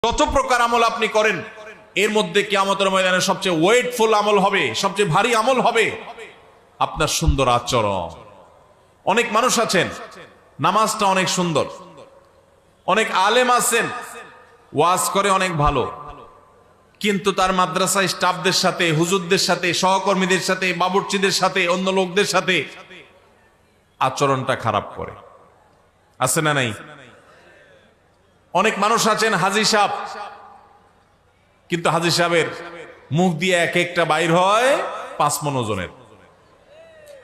যত প্রকার আমল আপনি করেন এর মধ্যে কিয়ামতের ময়দানে সবচেয়ে ওয়েটফুল আমল হবে, সবচেয়ে ভারী আমল হবে আপনার সুন্দর আচরণ। অনেক মানুষ আছেন নামাজটা অনেক সুন্দর, অনেক আলেম আছেন ওয়াজ করে অনেক ভালো, কিন্তু তার মাদ্রাসায় স্টাফদের সাথে, হুজুরদের সাথে, সহকর্মীদের সাথে, বাবুর্চিদের সাথে, অন্য লোকদের সাথে আচরণটা খারাপ করে। আছে না নাই? অনেক মানুষ আছেন হাজী সাহেব, কিন্তু হাজী সাহেবের মুখ দিয়ে এক একটা বাইর হয় 5 মণ ওজনের।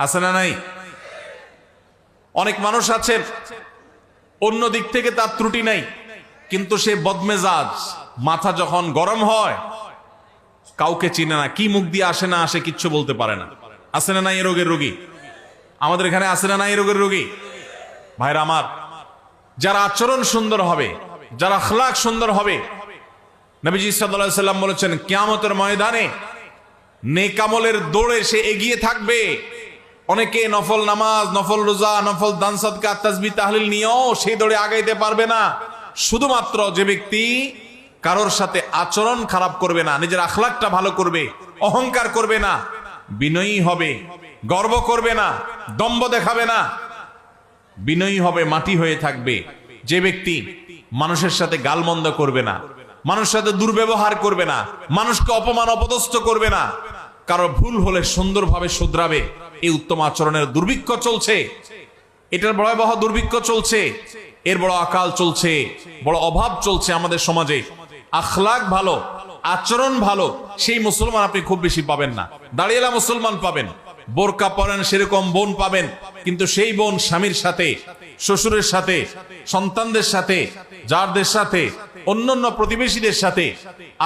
আছে না নাই? অনেক মানুষ আছেন অন্য দিক থেকে তার ত্রুটি নাই, কিন্তু সে বদমেজাজ, মাথা যখন গরম হয় কাউকে চিনে না, কি মুখ দিয়ে আসে না আসে কিচ্ছু বলতে পারে না। আছে না নাই এই রোগের রোগী? আমাদের এখানে আছে না নাই এই রোগের রোগী? ভাইরা আমার, যারা আচরণ সুন্দর হবে, যারা আখলাক সুন্দর হবে, নবীজি সাল্লাল্লাহু আলাইহি সাল্লাম বলেছেন কিয়ামতের ময়দানে নেক আমলের দৌড়ে সে এগিয়ে থাকবে। অনেকে নফল নামাজ, নফল রোজা, নফল দান সদকা, তাসবিহ তাহলিল নিয়েও সেই দৌড়ে আগাইতে পারবে না। শুধুমাত্র যে ব্যক্তি কারোর সাথে আচরণ খারাপ করবে না, নিজের আখলাকটা ভালো করবে, অহংকার করবে না, বিনয়ী হবে, গর্ব করবে না, দম্ভ দেখাবে না, বিনয়ী হবে, মাটি হয়ে থাকবে, যে ব্যক্তি মানুষের সাথে গালমন্দ করবে না, মানুষের সাথে দুর্ব্যবহার করবে না, মানুষকে অপমান অপদস্থ করবে না, কারো ভুল হলে সুন্দরভাবে শুধরাবে, এই উত্তম আচরণের দুর্ভিক্ষ চলছে। এটার ভয়াবহ দুর্ভিক্ষ চলছে, এর বড় আকাল চলছে, বড় অভাব চলছে আমাদের সমাজে। আখলাক ভালো, আচরণ ভালো সেই মুসলমান আপনি খুব বেশি পাবেন না। দাঁড়িয়েলা মুসলমান পাবেন, বোরকা পরেন সেরকম বোন পাবেন, কিন্তু সেই বোন স্বামীর সাথে, শ্বশুরের সাথে, সন্তানদের সাথে, যারদের সাথে, অন্যান্য প্রতিবেশীদের সাথে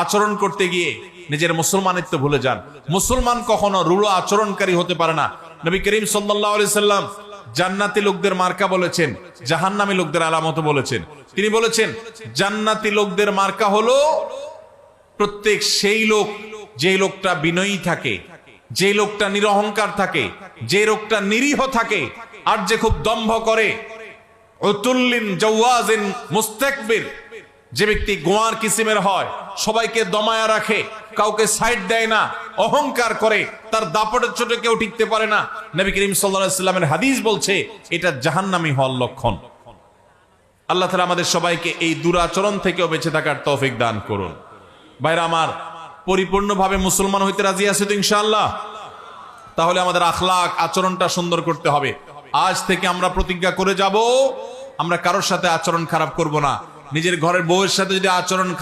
আচরণ করতে গিয়ে নিজের মুসলমানিত্ব ভুলে যান। মুসলমান কখনো রূঢ় আচরণকারী হতে পারে না। নবী করিম সাল্লাল্লাহু আলাইহি সাল্লাম জান্নাতি লোকদের মার্কা বলেছেন, জাহান্নামী লোকদের আলামত বলেছেন। তিনি বলেছেন জান্নাতি লোকদের মার্কা হলো প্রত্যেক সেই লোক, যে লোকটা বিনয়ী থাকে, যে লোকটা নিরহংকার থাকে, যে লোকটা নিরীহ থাকে, আর যে খুব দম্ভ করে, উতুল্লিন জাওয়াজিন মুস্তাকবির, যে ব্যক্তি গোয়ার কিসিমের হয়, সবাইকে দমায়া রাখে, কাউকে সাইড দেয় না, অহংকার করে, তার দাপটের চোটে কেউ টিকতে পারে না। নবী করিম সাল্লাল্লাহু আলাইহি সাল্লামের হাদিস বলছে এটা জাহান্নামী হওয়ার লক্ষণ। আল্লাহ তাআলা আমাদের সবাইকে এই দুরাচরণ থেকেও বেঁচে থাকার তৌফিক দান করুন। ভাইরা আমার, পরিপূর্ণভাবে মুসলমান হইতে রাজি আছে তো ইনশাআল্লাহ? তাহলে আমাদের আখলাক, আচরণটা সুন্দর করতে হবে। আজ থেকে আমরা প্রতিজ্ঞা করে যাব আমরা কারোর সাথে আচরণ খারাপ করব না। নিজের ঘরের বউয়ের সাথে যদি আচরণ খারাপ